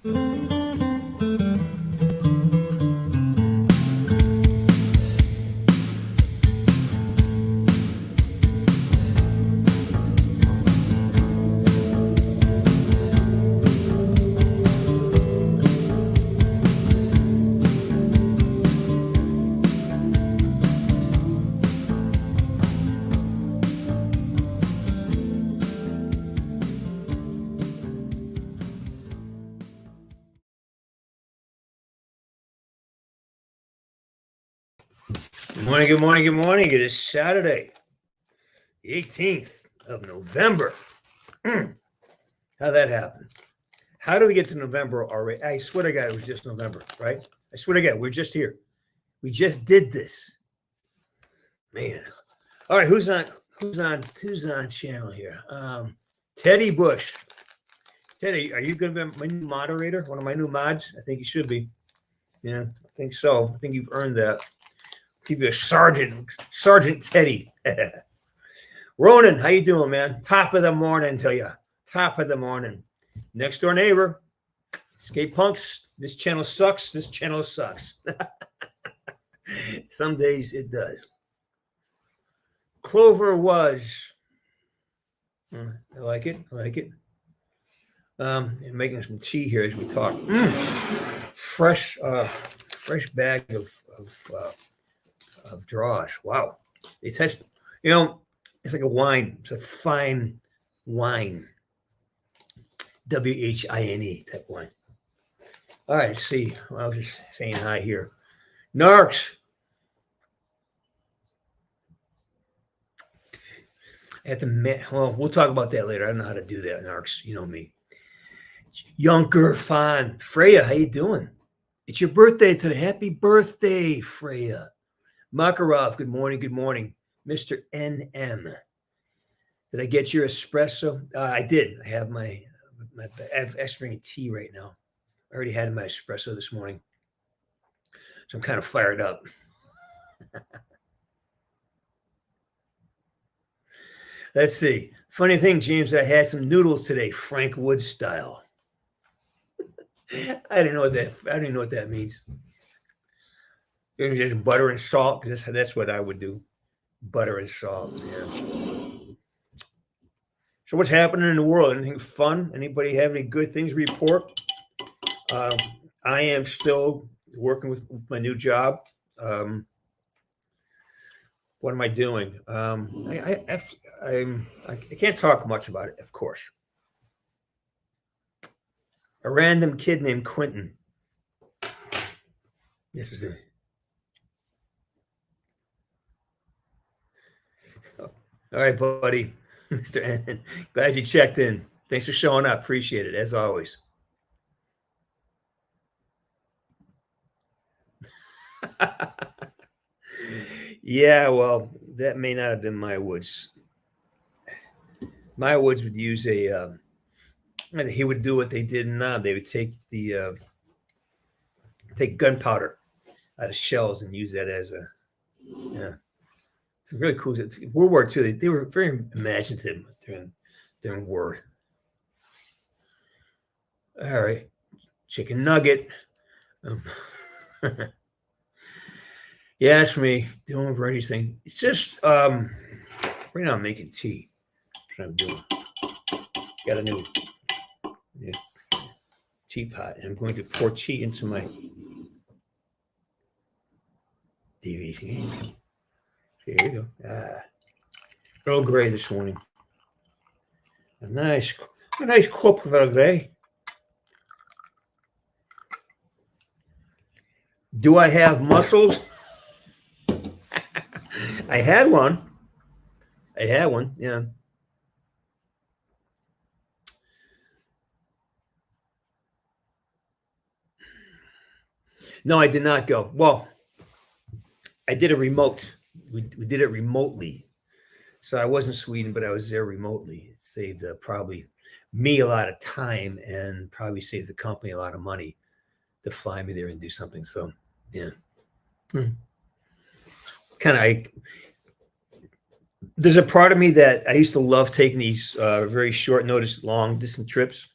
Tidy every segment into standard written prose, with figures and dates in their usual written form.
Good morning, good morning, good morning. It is Saturday, the 18th of November. How'd that happen? How do we get to November already? I swear to God, it was just November, right? I swear to God, we're just here. We just did this. Man. All right, who's on channel here? Teddy Bush. Teddy, are you going to be my new moderator? One of my new mods? I think you should be. Yeah, I think so. I think you've earned that. Keep you a Sergeant Teddy. Ronan, how you doing, man? Top of the morning to you. Top of the morning. Next door neighbor. Skate punks. This channel sucks. This channel sucks. Some days it does. Clover was. I like it. I like it. And making some tea here as we talk. Fresh bag of draws. Wow. They taste, it's like a wine. It's a fine wine. WHINE type wine. All right, let's see. I was just saying hi here. Narcs. I have to, well, we'll talk about that later. I don't know how to do that, Narcs. You know me. Junker Fan. Freya, how you doing? It's your birthday today. Happy birthday, Freya. Makarov, good morning, good morning. Mr. NM. Did I get your espresso? I did. I have I have extra tea right now. I already had my espresso this morning. So I'm kind of fired up. Let's see. Funny thing, James, I had some noodles today, Frank Wood style. I didn't know what that means. Just butter and salt. That's what I would do. Butter and salt. Yeah. So what's happening in the world? Anything fun? Anybody have any good things to report? I am still working with my new job. What am I doing? I can't talk much about it, of course. A random kid named Quentin. This was it. All right, buddy. Mr. N. Glad you checked in. Thanks for showing up. Appreciate it, as always. Yeah, well, that may not have been my woods. My woods would use he would do what they did now. They would take take gunpowder out of shells and use that as it's really cool. World War II, they were very imaginative during war. All right. Chicken nugget. Yeah, it's me doing Brady's thing. It's just right now I'm making tea. That's what I'm doing. Got a new teapot, and I'm going to pour tea into my DVD. There you go. Earl Grey this morning. A nice cup of Earl Grey. Do I have muscles? I had one. Yeah. No, I did not go. Well, I did a remote. We did it remotely. So I was in Sweden, but I was there remotely. It saved probably me a lot of time and probably saved the company a lot of money to fly me there and do something. So, yeah. There's a part of me that I used to love taking these very short notice, long distance trips.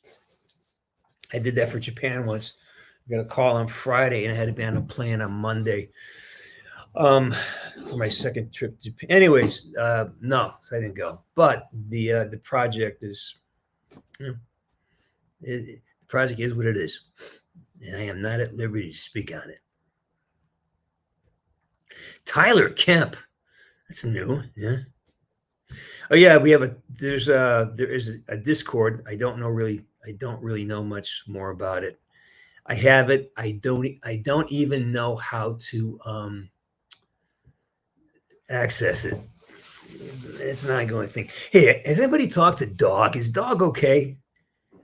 I did that for Japan once. I got a call on Friday, and I had to be on a plane on Monday. For my second trip to Japan. Anyways, no, so I didn't go. But the project is, you know, the project is what it is, and I am not at liberty to speak on it. Tyler Kemp, that's new, yeah. Oh yeah, there is a Discord. I don't really know much more about it. I have it. I don't even know how to access it. It's not going to think. Hey, has anybody talked to Dog? Is Dog okay?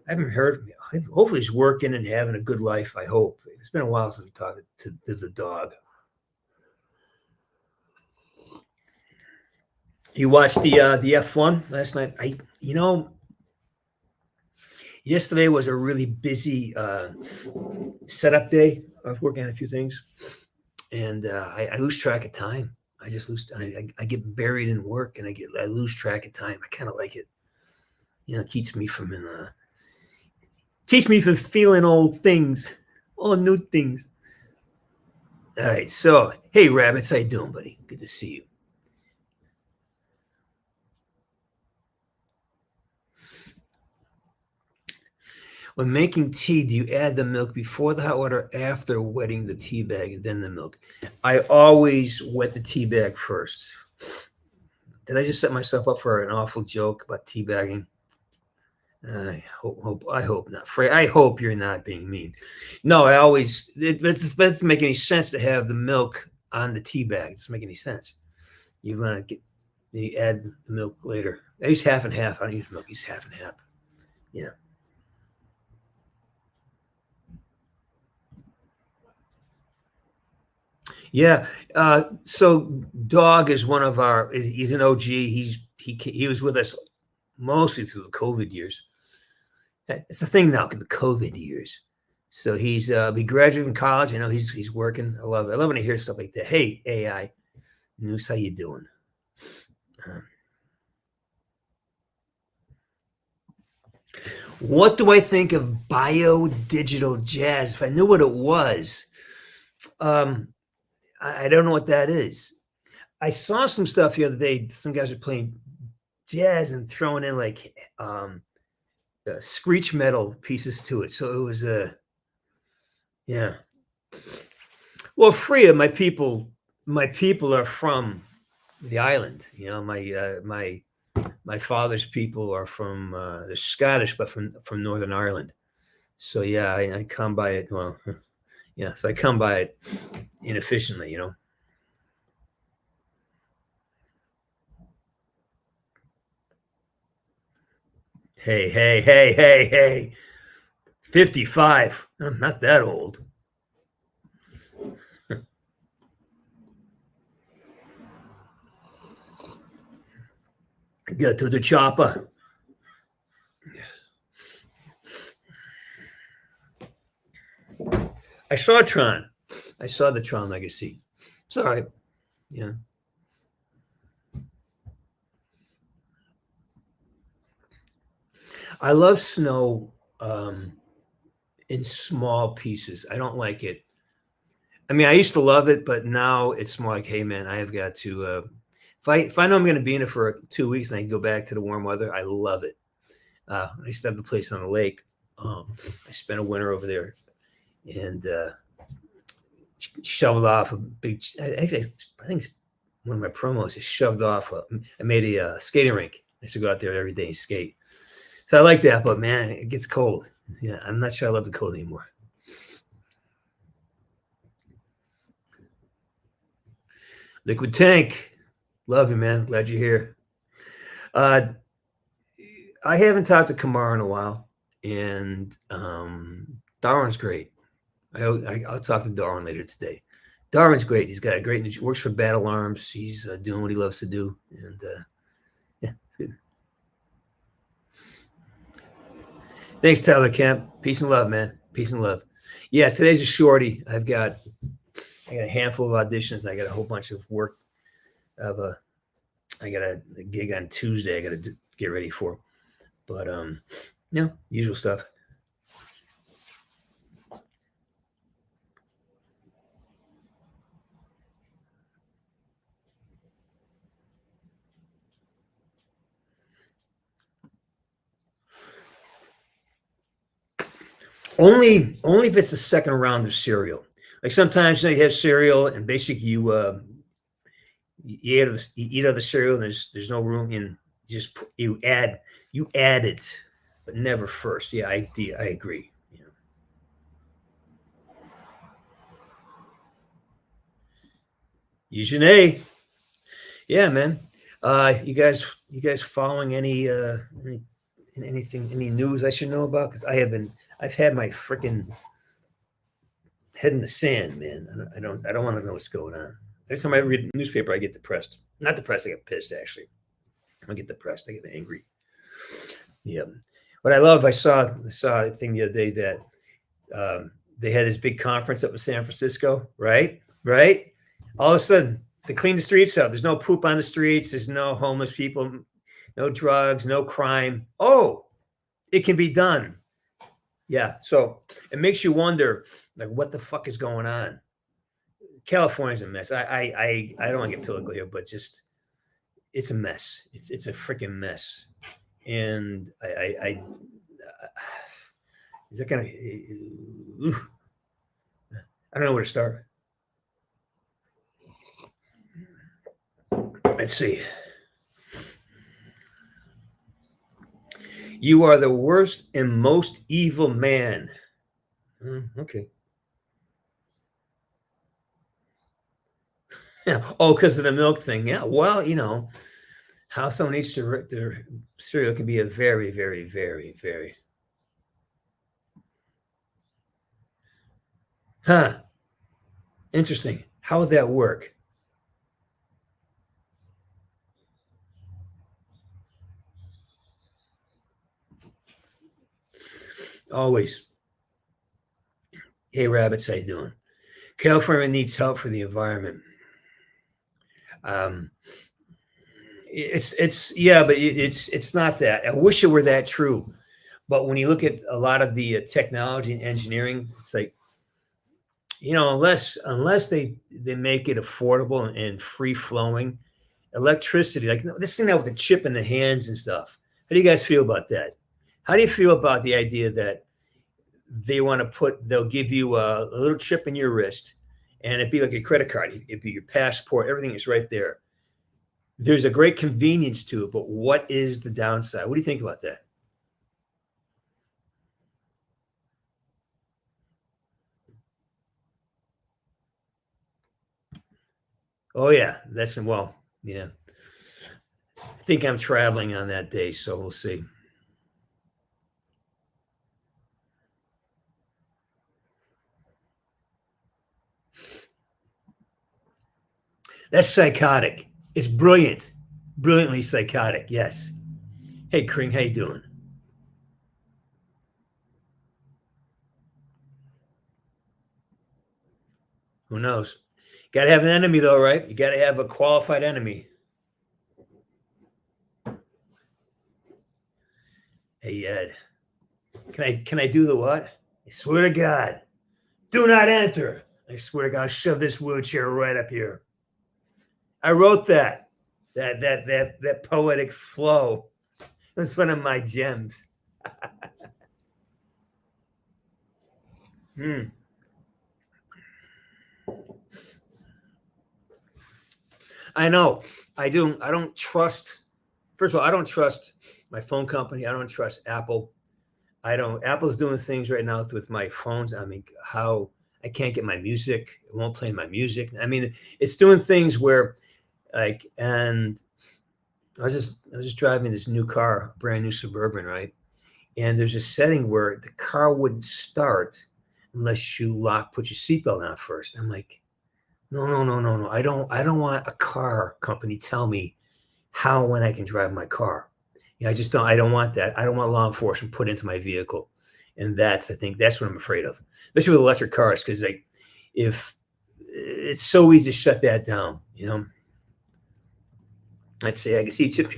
I haven't heard. Hopefully, he's working and having a good life. I hope. It's been a while since we talked to the dog. You watched the F1 last night. Yesterday was a really busy setup day. I was working on a few things, and I lose track of time. I just lose. I get buried in work, and I lose track of time. I kind of like it. It keeps me from feeling old things, all new things. All right. So, hey, Rabbits, how you doing, buddy? Good to see you. When making tea, do you add the milk before the hot water, after wetting the tea bag, and then the milk? I always wet the tea bag first. Did I just set myself up for an awful joke about tea bagging? I hope not. I hope you're not being mean. No, it doesn't make any sense to have the milk on the tea bag. It doesn't make any sense. You add the milk later. I use half and half. I don't use milk. I use half and half. Yeah. Yeah. So Dog is one of he's an OG. He was with us mostly through the COVID years. It's the thing now, the COVID years. So he graduated from college. I know he's working. I love it. I love when I hear stuff like that. Hey, AI News, how you doing? What do I think of bio-digital jazz? If I knew what it was, I don't know what that is. I saw some stuff the other day. Some guys are playing jazz and throwing in like screech metal pieces to it. So it was yeah. Well, Freya, my people are from the island. My father's people are from they're Scottish, but from Northern Ireland. So yeah, I come by it. Well, yeah, so I come by it inefficiently. Hey. 55. I'm not that old. Get to the chopper. I saw Tron. I saw the Tron Legacy. Sorry. Yeah. I love snow in small pieces. I don't like it. I mean, I used to love it, but now it's more like, hey, man, I have got to. If I know I'm going to be in it for 2 weeks and I can go back to the warm weather, I love it. I used to have the place on the lake. I spent a winter over there, and shoveled off a big. I think it's one of my promos. Is shoved off. I made a skating rink. I used to go out there every day and skate. So I like that, but man, it gets cold. Yeah, I'm not sure I love the cold anymore. Liquid Tank, love you, man. Glad you're here. I haven't talked to Kamar in a while, and Darwin's great. I'll talk to Darwin later today. Darwin's great. He's got a great. Works for Battle Arms. He's doing what he loves to do, and yeah, it's good. Thanks, Tyler Kemp. Peace and love, man. Peace and love. Yeah, today's a shorty. I got a handful of auditions. I got a whole bunch of work. I got a gig on Tuesday. I got to get ready for, but usual stuff. Only if it's the second round of cereal. Like sometimes they have cereal and basically you eat of the cereal and there's no room in you add it, but never first. Yeah, I agree. Yeah. Using A. Yeah, man. You guys following any news I should know about? Because I've had my freaking head in the sand, man. I don't want to know what's going on. Every time I read a newspaper, I get depressed. Not depressed, I get pissed actually. I get depressed, I get angry. Yeah. What I love, I saw a thing the other day that they had this big conference up in San Francisco, right? Right? All of a sudden, they clean the streets up. There's no poop on the streets. There's no homeless people, no drugs, no crime. Oh, it can be done. Yeah. So it makes you wonder, like, what the fuck is going on? California's a mess. I don't want to get political here, but just it's a mess. It's a freaking mess. And I is that gonna? I don't know where to start. Let's see. You are the worst and most evil man. Okay. Yeah. Oh, because of the milk thing. Yeah. Well, how someone eats their cereal can be a very, very, very, very. Huh. Interesting. How would that work? Always. Hey, rabbits, how you doing? California needs help for the environment. It's yeah, but it's not that. I wish it were that true. But when you look at a lot of the technology and engineering, it's like, unless they make it affordable and free flowing, electricity, like this thing now with the chip in the hands and stuff. How do you guys feel about that? How do you feel about the idea that they'll give you a little chip in your wrist and it'd be like a credit card. It'd be your passport. Everything is right there. There's a great convenience to it, but what is the downside? What do you think about that? Oh yeah, yeah. I think I'm traveling on that day, so we'll see. That's psychotic. It's brilliant, brilliantly psychotic. Yes. Hey, Kring, how you doing? Who knows? Got to have an enemy, though, right? You got to have a qualified enemy. Hey, Ed, can I do the what? I swear to God, do not enter. I swear to God, I'll shove this wheelchair right up here. I wrote that poetic flow. That's one of my gems. Hmm. I know. I do. I don't trust. First of all, I don't trust my phone company. I don't trust Apple. I don't. Apple's doing things right now with my phones. I mean, how I can't get my music. It won't play my music. I mean, it's doing things where, like, and I was just driving this new car, brand new Suburban, right? And there's a setting where the car wouldn't start unless you put your seatbelt on first. I'm like, no, no, no, no, no. I don't want a car company tell me how when I can drive my car. Yeah, I don't want that. I don't want law enforcement put into my vehicle. And I think that's what I'm afraid of, especially with electric cars, because like if it's so easy to shut that down. Let's say I can see Chip.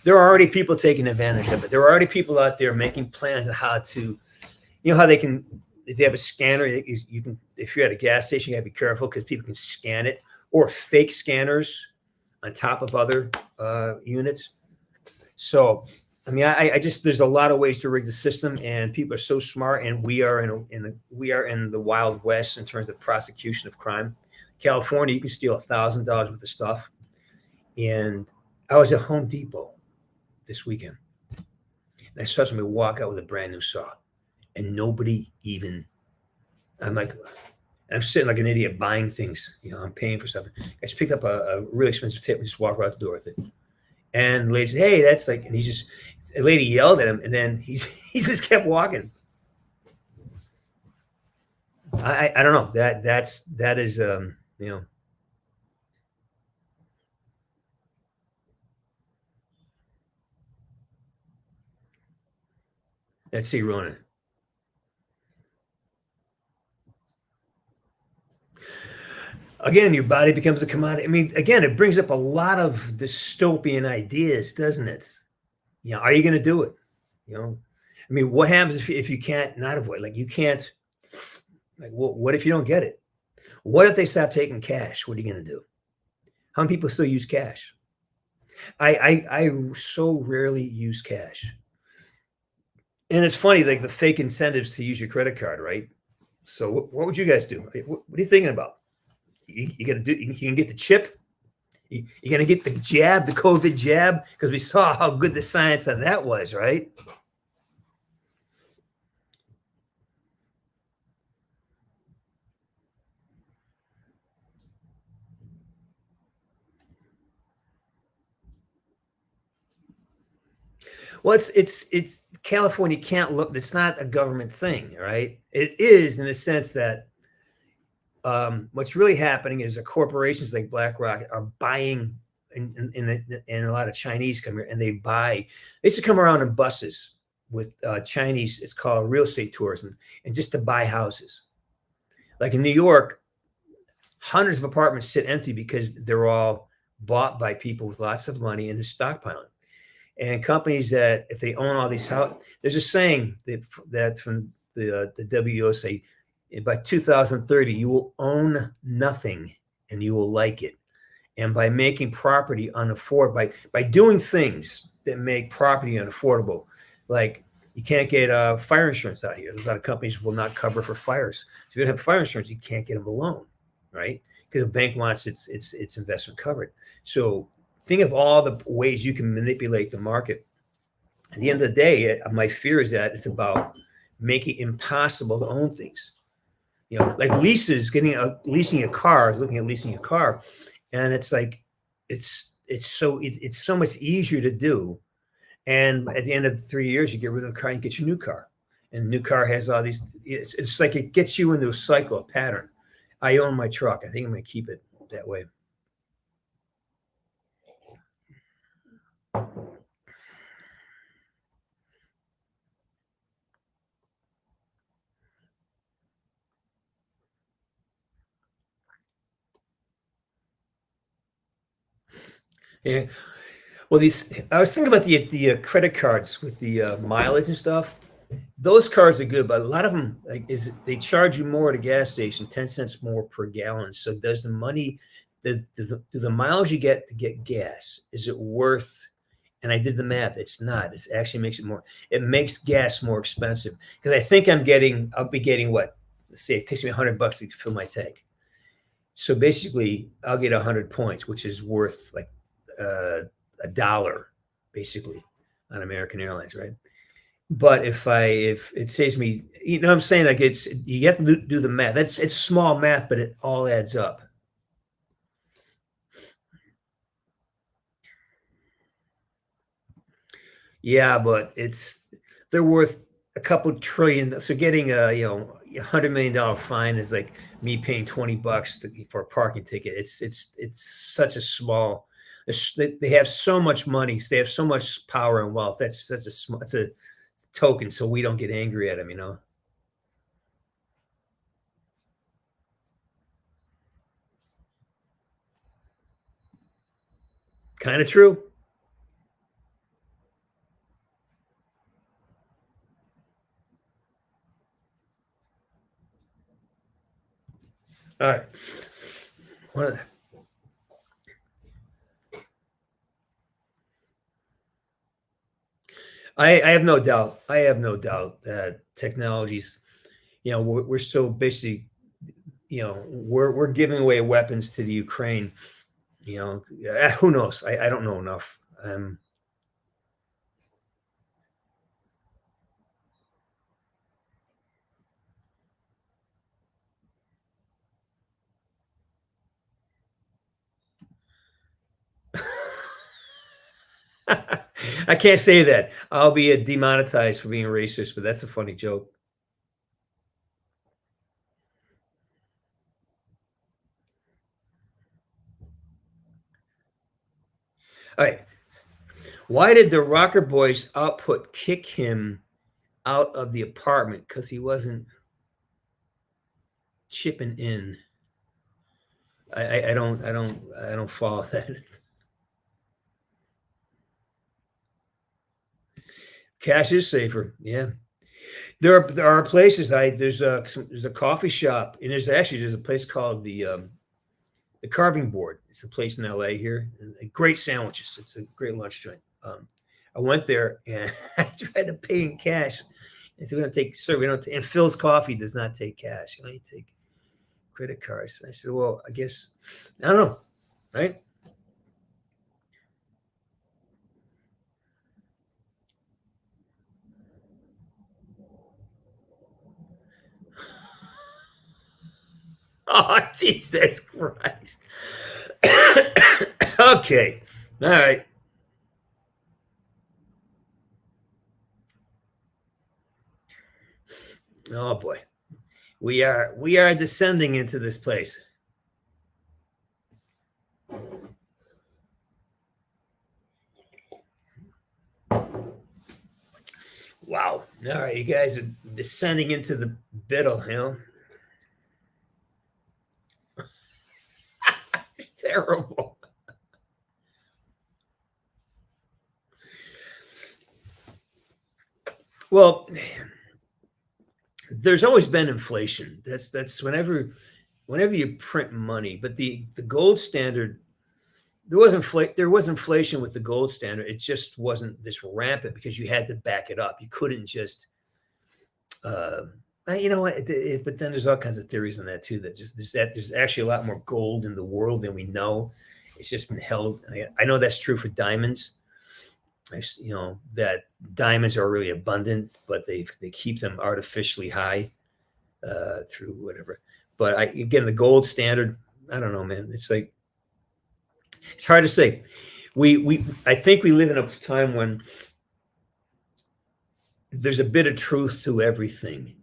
There are already people taking advantage of it. There are already people out there making plans on how to, how they can, if they have a scanner, you can, if you're at a gas station, you gotta be careful because people can scan it, or fake scanners on top of other units. So, I mean, I just there's a lot of ways to rig the system, and people are so smart, and we are in the Wild West in terms of prosecution of crime. California, you can steal $1,000 worth of stuff, and I was at Home Depot this weekend, and I saw somebody walk out with a brand new saw, and nobody even. I'm like, I'm sitting like an idiot buying things. I'm paying for stuff. I just picked up a really expensive tip and just walked right out the door with it. And the lady said, "Hey, that's like," and a lady yelled at him, and then he just kept walking. I don't know that is that's see ruining. Again, your body becomes a commodity. I mean, again, it brings up a lot of dystopian ideas, doesn't it? Are you going to do it? I mean, what happens if you can't not avoid? Like you can't. Like, what if you don't get it? What if they stop taking cash? What are you going to do? How many people still use cash? I so rarely use cash, and it's funny, like the fake incentives to use your credit card, right? So, what would you guys do? What are you thinking about? You gonna do? You can get the chip. You're gonna get the jab, the COVID jab, because we saw how good the science on that was, right? Well, it's California can't look. It's not a government thing, right? It is in the sense that what's really happening is the corporations like BlackRock are buying, and a lot of Chinese come here and they buy. They used to come around in buses with Chinese. It's called real estate tourism, and just to buy houses. Like in New York, hundreds of apartments sit empty because they're all bought by people with lots of money and they're stockpiling. And companies that if they own all these houses, there's a saying that from the WO say by 2030 you will own nothing and you will like it. And by making property unaffordable, by doing things that make property unaffordable, like you can't get fire insurance out here. There's a lot of companies will not cover for fires. So if you don't have fire insurance, you can't get them a loan, right? Because the bank wants its investment covered. So think of all the ways you can manipulate the market. At the end of the day, my fear is that it's about making it impossible to own things. Like leases, leasing a car is looking at leasing a car, and it's like it's so much easier to do. And at the end of the 3 years, you get rid of the car and you get your new car. And the new car has all these. It's like it gets you into a cycle, a pattern. I own my truck. I think I'm going to keep it that way. Yeah. Well, I was thinking about the credit cards with the mileage and stuff. Those cards are good, but a lot of them they charge you more at a gas station, 10 cents more per gallon. So does the money, do the miles you get to get gas, is it worth? And I did the math. It's not. It actually makes it more. It makes gas more expensive because I think I'll be getting what? Let's say it takes me $100 to fill my tank. So basically, I'll get 100 points, which is worth like uh, $1 basically on American Airlines, right? But if it saves me, what I'm saying, like you have to do the math. It's small math, but it all adds up. Yeah, but they're worth a couple trillion. So getting $100 million fine is like me paying $20 for a parking ticket. It's such a small. They have so much money. They have so much power and wealth. That's such a small. It's a token, so we don't get angry at them. Kind of true. All right. One I have no doubt. I have no doubt that technologies, we're still basically, we're giving away weapons to the Ukraine. Who knows? I don't know enough. I can't say that. I'll be demonetized for being racist, but that's a funny joke. All right. Why did the Rocker Boys output kick him out of the apartment? Because he wasn't chipping in. I don't follow that. Cash is safer. Yeah. There are places. There's a coffee shop, and there's a place called the Carving Board. It's a place in LA here, and great sandwiches. It's a great lunch joint. I went there and I tried to pay in cash. And so we don't take, sir, we don't, and Phil's Coffee does not take cash. You only take credit cards. I said, well, I guess, I don't know, right? Oh, Jesus Christ. Okay. All right. Oh boy. We are descending into this place. Wow. All right, you guys are descending into the biddle, Terrible. Well, there's always been inflation. That's whenever you print money, but the gold standard, there was inflation with the gold standard. It just wasn't this rampant because you had to back it up. You couldn't just uh you know what? But then there's all kinds of theories on that too. That just there's actually a lot more gold in the world than we know. It's just been held. I know that's true for diamonds. That diamonds are really abundant, but they keep them artificially high through whatever. But again, the gold standard, I don't know, man. It's hard to say. I think we live in a time when there's a bit of truth to everything,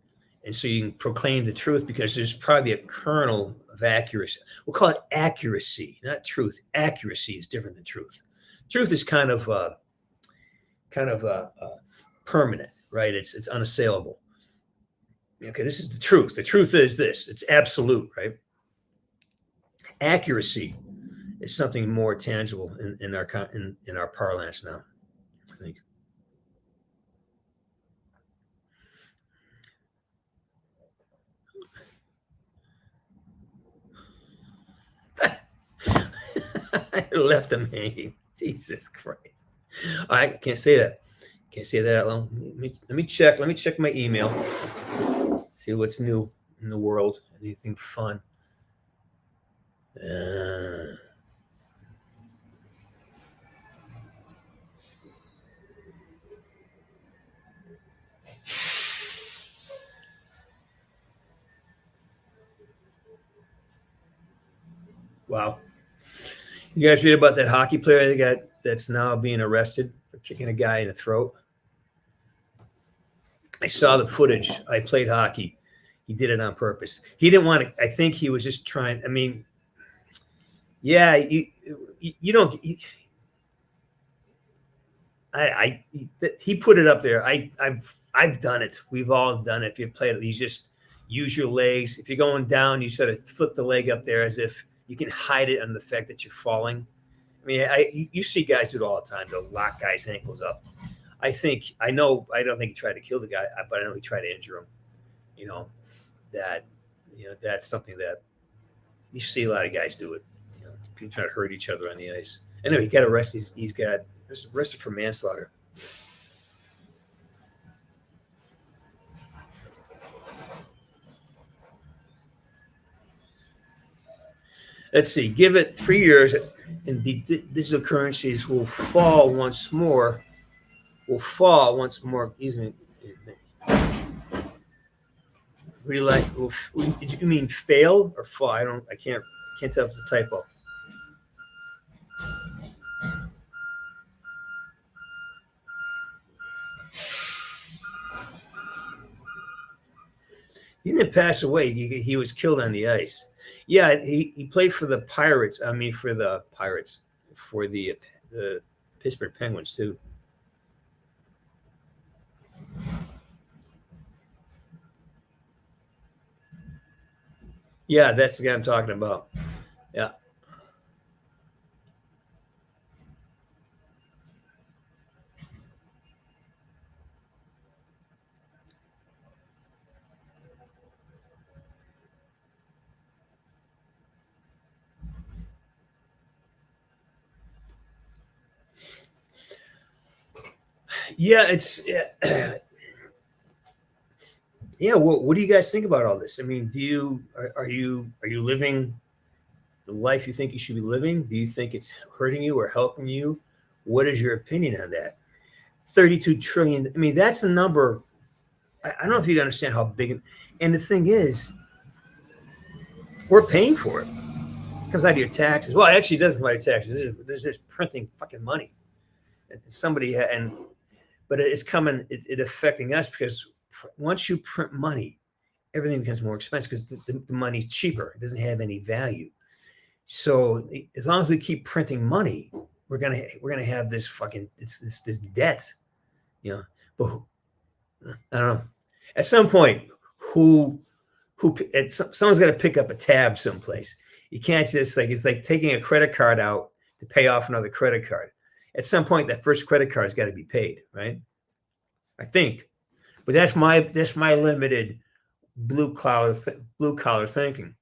and so you can proclaim the truth because there's probably a kernel of accuracy. We'll call it accuracy, not truth. Accuracy is different than truth. Truth is kind of permanent, right? It's unassailable. Okay, this is the truth. The truth is this. It's absolute, right? Accuracy is something more tangible in our parlance now, I think. I left him hanging. Jesus Christ. I can't say that. Can't say that out loud. Let me check. Let me check my email. See what's new in the world. Anything fun? Uh, wow. You guys read about that hockey player that's now being arrested for kicking a guy in the throat? I saw the footage. I played hockey. He did it on purpose. He didn't want to. I think he was just trying. I mean, yeah, you don't. He put it up there. I've done it. We've all done it. If you play it, you just use your legs. If you're going down, you sort of flip the leg up there as if you can hide it on the fact that you're falling. I mean, you see guys do it all the time. They'll lock guys' ankles up. I know. I don't think he tried to kill the guy, but I know he tried to injure him. You know that. That's something that you see a lot of guys do it. People try to hurt each other on the ice. Anyway, he got arrested. He's got arrested for manslaughter. Let's see. Give it 3 years, and the digital currencies will fall once more. Will fall once more. Excuse me. Really, you mean fail or fall? I don't. I can't tell if it's a typo. He didn't pass away. He was killed on the ice. Yeah, he played for the Pirates. I mean, for the Pirates, for the Pittsburgh Penguins too. Yeah, that's the guy I'm talking about. Yeah. Yeah, it's yeah. Yeah. What do you guys think about all this? I mean, are you living the life you think you should be living? Do you think it's hurting you or helping you? What is your opinion on that? 32 trillion. I mean, that's a number. I don't know if you understand how big. And the thing is, we're paying for it. It comes out of your taxes. Well, it actually doesn't come out of your taxes. There's just printing fucking money. And somebody and but it's coming. It affecting us because once you print money, everything becomes more expensive because the money's cheaper. It doesn't have any value. So as long as we keep printing money, we're gonna have this fucking this debt, you know. But I don't know. At some point, who someone's got to pick up a tab someplace. You can't just like it's like taking a credit card out to pay off another credit card. At some point, that first credit card's got to be paid, right? I think, but that's my limited blue collar thinking.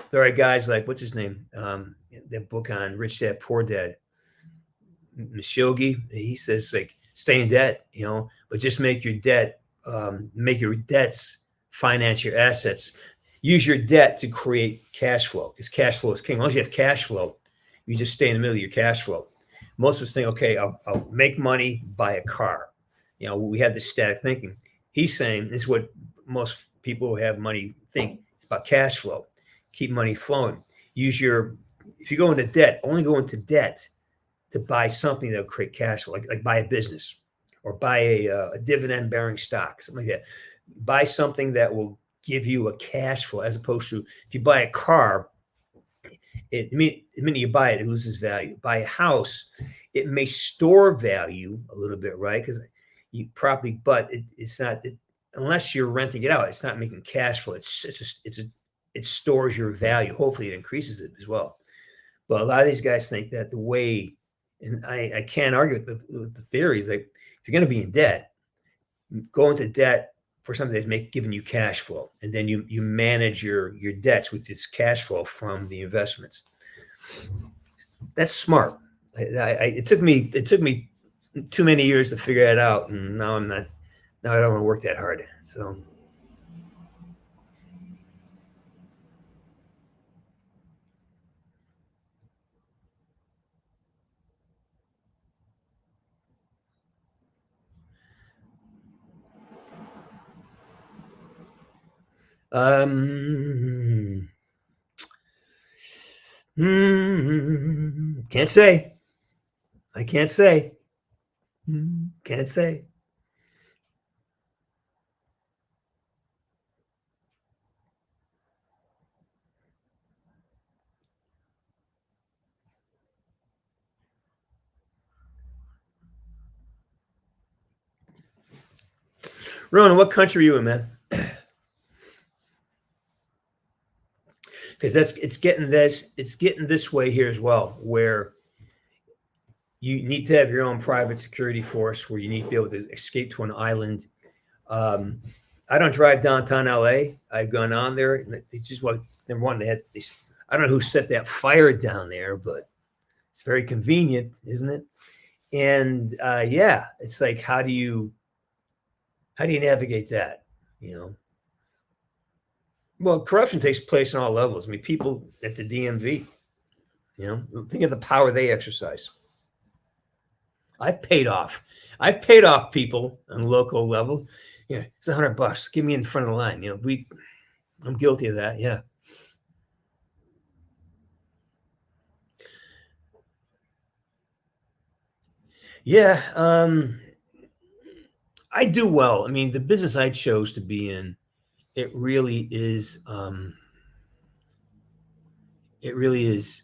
There are guys like what's his name? That book on Rich Dad Poor Dad, Mishogi. He says like stay in debt, but just make your debts finance your assets. Use your debt to create cash flow because cash flow is king. Once you have cash flow, you just stay in the middle of your cash flow. Most of us think, okay, I'll make money, buy a car. We have this static thinking. He's saying this is what most people who have money think. It's about cash flow. Keep money flowing. If you go into debt, only go into debt to buy something that will create cash flow, like buy a business or buy a dividend bearing stock, something like that. Buy something that will give you a cash flow as opposed to if you buy a car, the minute you buy it, it loses value. Buy a house, it may store value a little bit, right? Because you property, but it's not unless you're renting it out. It's not making cash flow. It stores your value. Hopefully, it increases it as well. But a lot of these guys think that the way, and I can't argue with the theories. Like if you're going to be in debt, go into debt for something that's giving you cash flow, and then you manage your debts with this cash flow from the investments. That's smart. It took me too many years to figure that out, and now I'm not. Now I don't want to work that hard. So. Um, can't say. I can't say. Can't say. Ronan, what country are you in, man? Because it's getting this way here as well, where you need to have your own private security force, where you need to be able to escape to an island. Um, I don't drive downtown LA. I've gone on there. It's just number one, I don't know who set that fire down there, but it's very convenient, isn't it? And yeah, it's like how do you navigate that? Well, corruption takes place on all levels. I mean, people at the DMV, think of the power they exercise. I've paid off. I've paid off people on local level. It's $100. Give me in front of the line. I'm guilty of that. Yeah. Yeah. I do well. I mean, the business I chose to be in, it really is. It really is.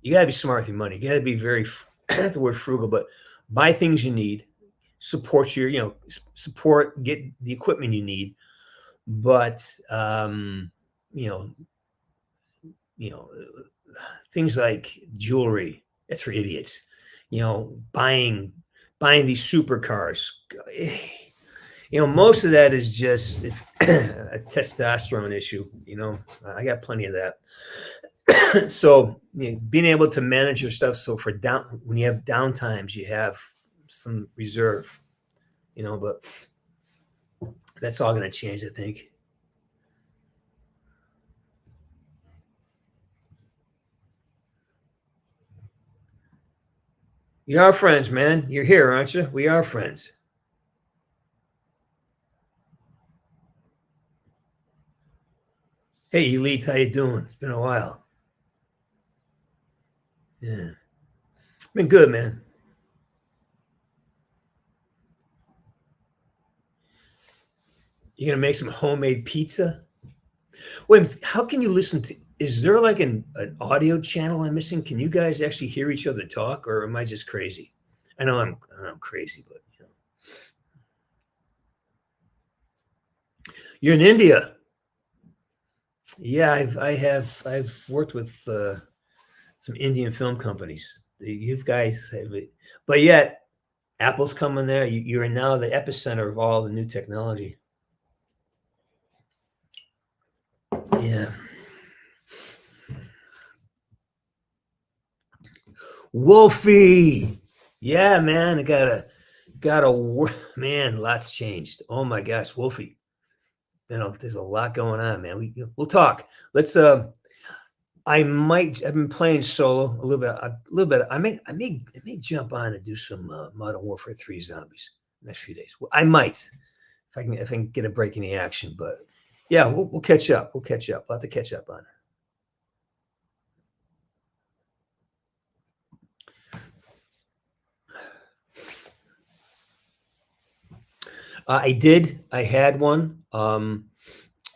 You got to be smart with your money. You got to be very, not the word frugal, but buy things you need, support support, get the equipment you need. But, you know, things like jewelry, that's for idiots. Buying these supercars. Most of that is just a testosterone issue. I got plenty of that. So being able to manage your stuff, so for when you have downtimes, you have some reserve. But that's all going to change, I think. You are friends, man. You're here, aren't you? We are friends. Hey, Elite, how you doing? It's been a while. Yeah, been good, man. You gonna make some homemade pizza? Wait, how can you listen to? Is there like an audio channel I'm missing? Can you guys actually hear each other talk, or am I just crazy? I know I'm crazy, but you're in India. Yeah, I've worked with some Indian film companies. You guys have it, but yet Apple's coming there. You're now the epicenter of all the new technology. Yeah. Wolfie. Yeah, man. I got a man, lots changed. Oh my gosh, Wolfie. There's a lot going on, man. We'll talk. Let's I've been playing solo a little bit. I may jump on and do some Modern Warfare 3 zombies next few days. Well, I might if I can get a break in the action, but yeah, we'll catch up. We'll catch up. We'll have to catch up on it. I did. I had one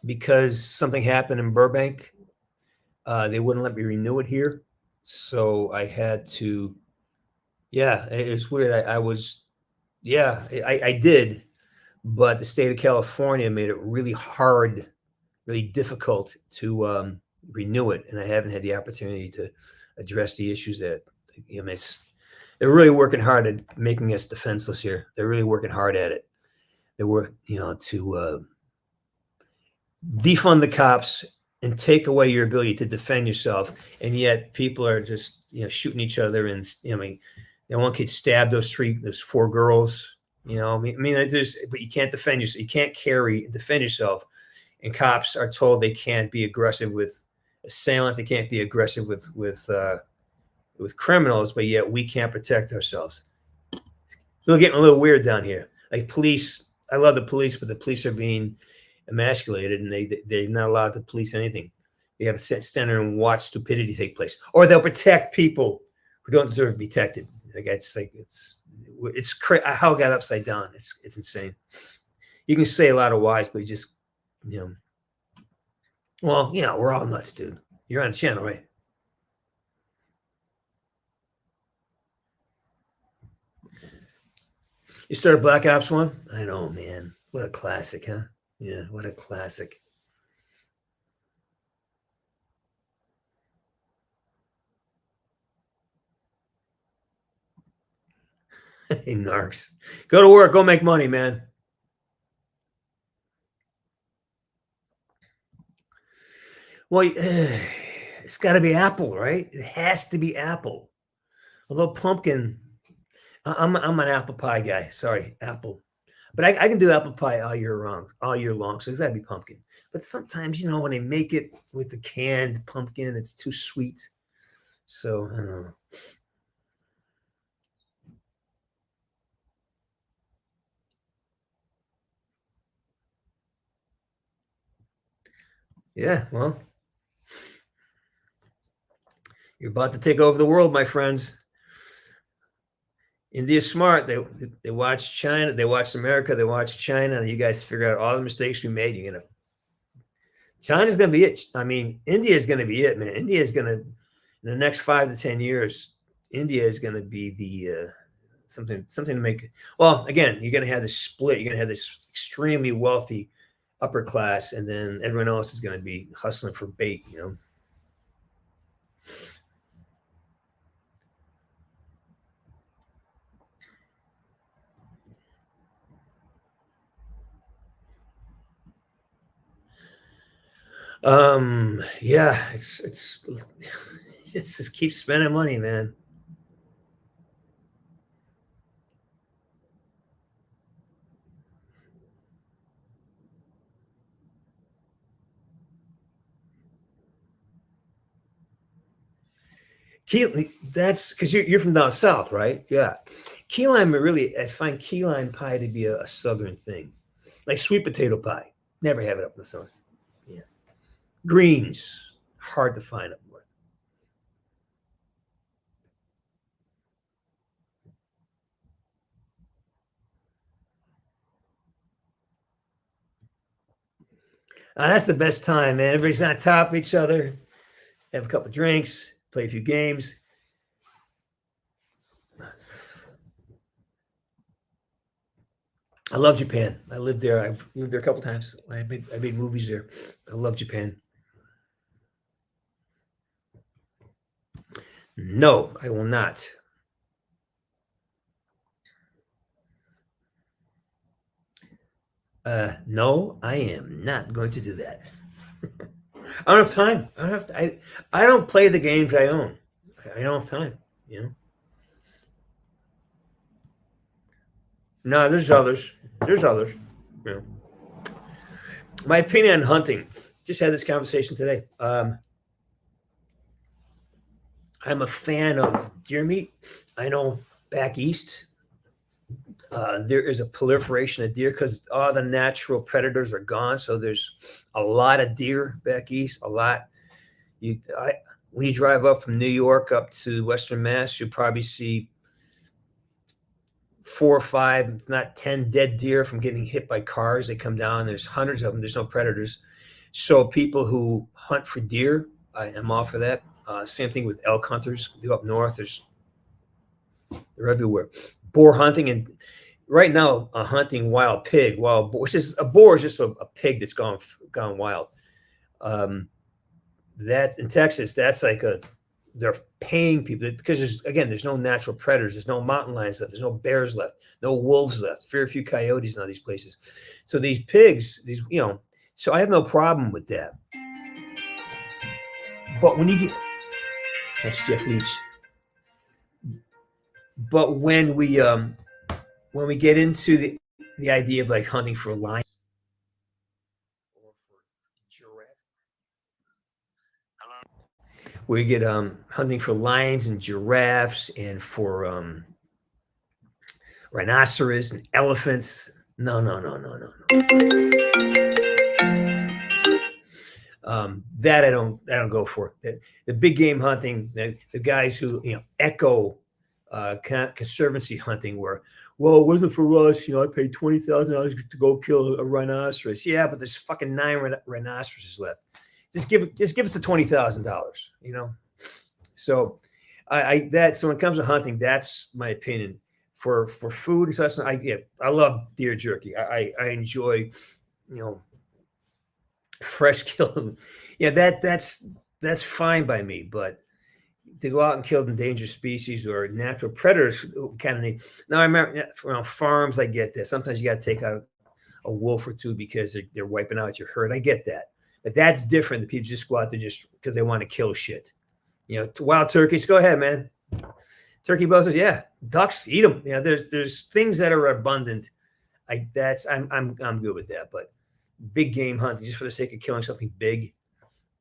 because something happened in Burbank. They wouldn't let me renew it here, so I had to. Yeah, it's weird. I was. Yeah, I did, but the state of California made it really hard, really difficult to renew it, and I haven't had the opportunity to address the issues that. They're really working hard at making us defenseless here. They're really working hard at it. They work, to defund the cops and take away your ability to defend yourself, and yet people are just shooting each other. And one kid stabbed those four girls. But you can't defend yourself. You can't defend yourself, and cops are told they can't be aggressive with assailants. They can't be aggressive with criminals, but yet we can't protect ourselves. It's getting a little weird down here. Like police, I love the police, but the police are being emasculated, and they're not allowed to police anything. They have to stand there and watch stupidity take place, or they'll protect people who don't deserve to be protected. It's how it got upside down. It's insane. You can say a lot of whys, but you just well, we're all nuts, dude. You're on the channel, right? You started Black Ops 1? I know, man. What a classic, huh? Yeah, what a classic. Hey, narcs. Go to work. Go make money, man. Well, it's got to be Apple, right? It has to be Apple. Although pumpkin, I'm an apple pie guy. Sorry, apple. But I can do apple pie all year long. So it's got to be pumpkin. But sometimes, when they make it with the canned pumpkin, it's too sweet. So I don't know. Yeah, well, you're about to take over the world, my friends. India's smart. They watch China, they watch America, they watch China. And you guys figure out all the mistakes we made. China's gonna be it. I mean, India is gonna be it, man. India is gonna, in the next 5 to 10 years, India is gonna be the something to make. Well, again, you're gonna have this split. You're gonna have this extremely wealthy upper class, and then everyone else is gonna be hustling for bait. Yeah, it's just keep spending money, man. Key, that's because you're from down south, right? Yeah. Key lime, I find key lime pie to be a southern thing, like sweet potato pie. Never have it up in the south. Yeah. Greens, hard to find up north. That's the best time, man. Everybody's on top of each other, have a couple drinks, play a few games. I love Japan. I lived there. I've lived there a couple times. I made movies there. I love Japan. No, I will not. No, I am not going to do that. I don't have time. I don't have to, I don't play the games I own. I don't have time. You know. No, there's others. There's others. You know. My opinion on hunting. Just had this conversation today. I'm a fan of deer meat. I know back east, there is a proliferation of deer because all the natural predators are gone. So there's a lot of deer back east. A lot. When you drive up from New York up to Western Mass, you'll probably see 4 or 5, if not 10 dead deer from getting hit by cars. They come down. There's hundreds of them. There's no predators. So people who hunt for deer, I am all for that. Same thing with elk hunters. They're up north. They're everywhere. Boar hunting, and right now, hunting wild pig, wild boar. Which is a boar is just a pig that's gone wild. That in Texas, that's like they're paying people because there's no natural predators. There's no mountain lions left. There's no bears left. No wolves left. Very few coyotes in all these places. So these pigs, so I have no problem with that. But that's Jeff Leach. But when we get into the idea of like hunting for lions or for giraffe, we get hunting for lions and giraffes and for rhinoceros and elephants. No. That I don't go for. The big game hunting, the guys who echo conservancy hunting, where it wasn't for us. I paid $20,000 to go kill a rhinoceros. Yeah, but there's fucking 9 rhinoceroses left. Just give us the $20,000. So so when it comes to hunting, that's my opinion. For food and such, I love deer jerky. I enjoy fresh killed. Yeah, that's fine by me. But to go out and kill endangered species or natural predators, kind of need. Now I remember farms. I get that. Sometimes you got to take out a wolf or two because they're wiping out your herd. I get that, but that's different than people just go out there just because they want to kill shit. Wild turkeys. Go ahead, man. Turkey buzzards. Yeah, ducks. Eat them. There's things that are abundant I'm good with that. But big game hunting just for the sake of killing something big,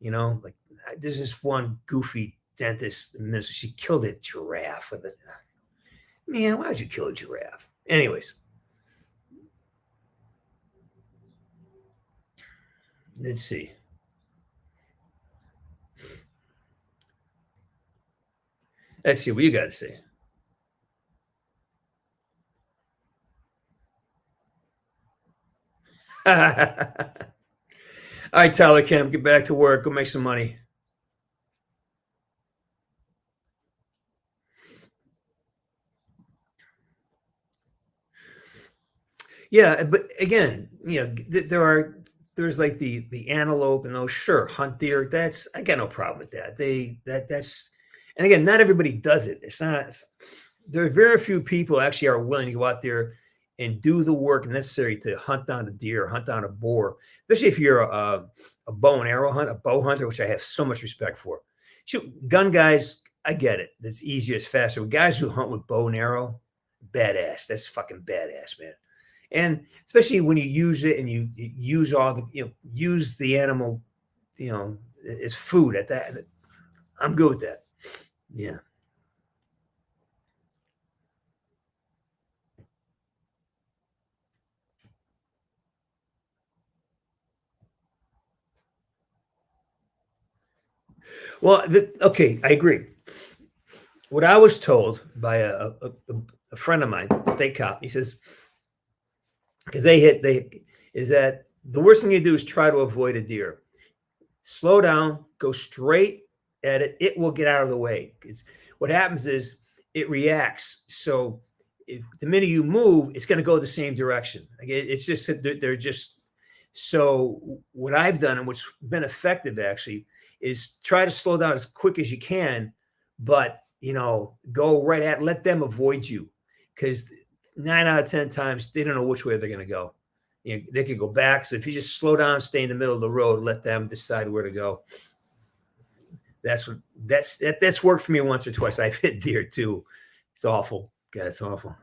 like there's this one goofy dentist in Minnesota. She killed a giraffe with it. Man, why would you kill a giraffe? Anyways, let's see. Let's see what you got to say. All right, Tyler Kemp, get back to work. Go make some money. Yeah, but again, there's like the antelope and those. Sure, hunt deer. I got no problem with that. That's and again, not everybody does it. There are very few people actually are willing to go out there and do the work necessary to hunt down a deer, hunt down a boar, especially if you're a bow and arrow a bow hunter, which I have so much respect for. Shoot, gun guys, I get it. It's easier, it's faster. But guys who hunt with bow and arrow, badass. That's fucking badass, man. And especially when you use it and you use use the animal, as food at that. I'm good with that. Yeah. Well, okay, I agree. What I was told by a friend of mine, state cop, he says, because is that the worst thing you do is try to avoid a deer. Slow down, go straight at it. It will get out of the way. What happens is it reacts. So the minute you move, it's going to go the same direction. It's just they're just. So what I've done and what's been effective actually is try to slow down as quick as you can, but go right at, let them avoid you, because 9 out of 10 times they don't know which way they're going to go. They could go back. So if you just slow down, stay in the middle of the road, let them decide where to go. That's worked for me once or twice. I've hit deer too. It's awful. God, it's awful.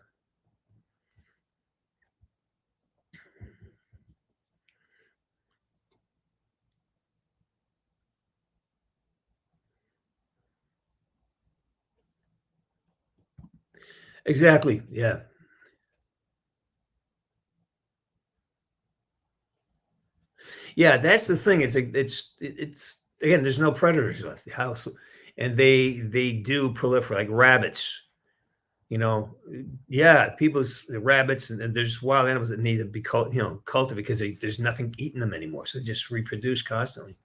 Exactly. Yeah. Yeah, that's the thing. It's again, there's no predators left the house, and they do proliferate like rabbits. Yeah, people's rabbits and there's wild animals that need to be cultivated because there's nothing eating them anymore, so they just reproduce constantly.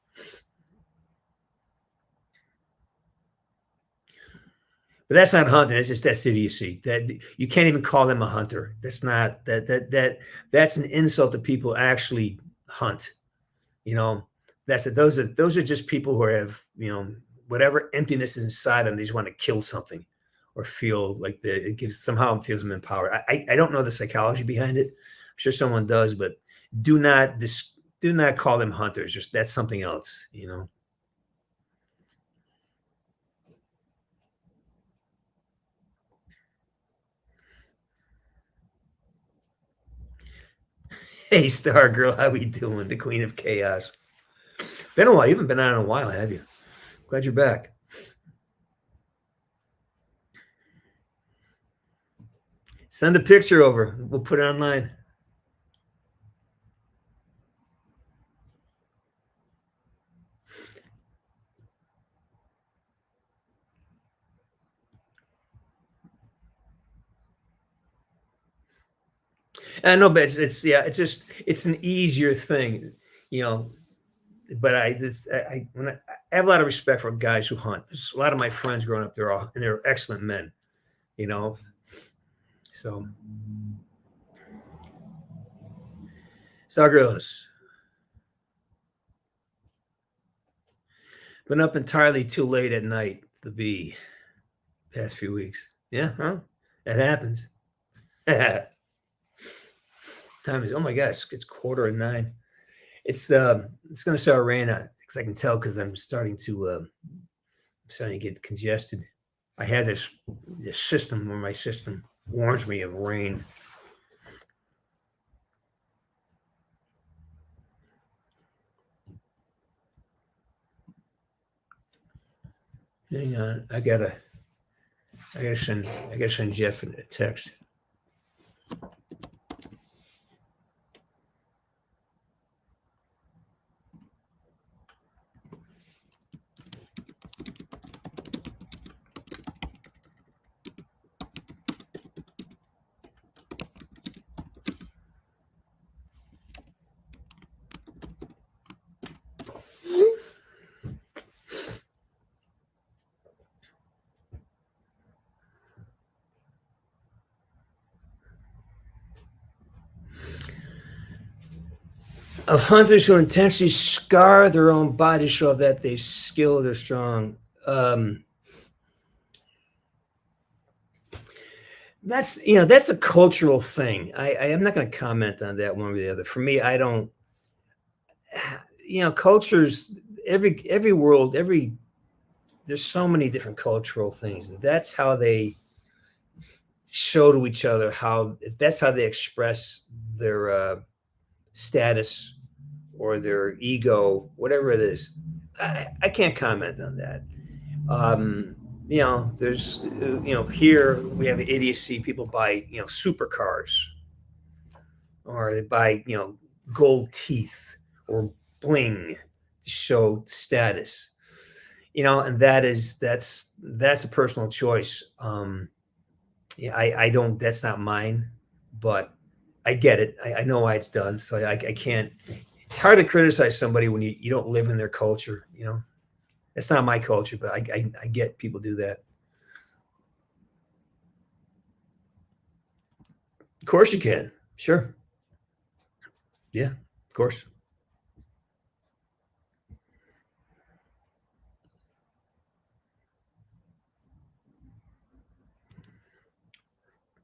But that's not hunting. That's just that's idiocy. That you can't even call them a hunter. That's not that's an insult to people who actually hunt. You know, that's it. Those are just people who have whatever emptiness is inside them. They just want to kill something, or feel like it gives somehow it feels them empowered. I don't know the psychology behind it. I'm sure someone does, but do not call them hunters. Just that's something else. Hey, Star Girl, how we doing? The Queen of Chaos. Been a while. You haven't been on in a while, have you? Glad you're back. Send a picture over. We'll put it online. No, but it's an easier thing, you know. But I have a lot of respect for guys who hunt. There's a lot of my friends growing up, they're excellent men, you know. So Star Girls, been up entirely too late at night to be past few weeks. Yeah, huh? That happens. Time is, oh my gosh, it's 8:45. It's gonna start raining because I can tell because I'm starting to get congested. I had this system where my system warns me of rain. Hang on, I gotta send Jeff a text. Of hunters who intentionally scar their own body to show that they're skilled or strong. That's a cultural thing. I am not going to comment on that one or the other. For me, I don't. Cultures. Every world. There's so many different cultural things. And that's how they show to each other how. That's how they express their status or their ego, whatever it is. I can't comment on that. There's, here we have idiocy. People buy, supercars, or they buy, gold teeth or bling to show status, and that's a personal choice. Yeah, I don't, that's not mine, but I get it. I know why it's done. So I can't, it's hard to criticize somebody when you don't live in their culture, It's not my culture, but I get people do that. Of course you can. Sure. Yeah, of course.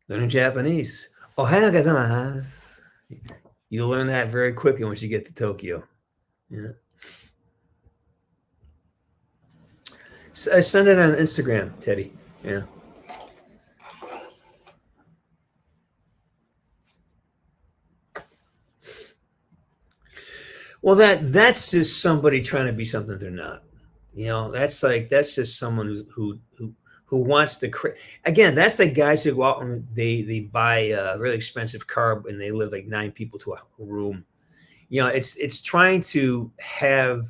Learning Japanese. Ohayou gozaimasu. You'll learn that very quickly once you get to Tokyo. Yeah. Send it on Instagram, Teddy. Yeah. Well, that's just somebody trying to be something they're not. That's just someone who wants to. Again, that's the guys who go out and they buy a really expensive car and they live like 9 people to a room. It's trying to have.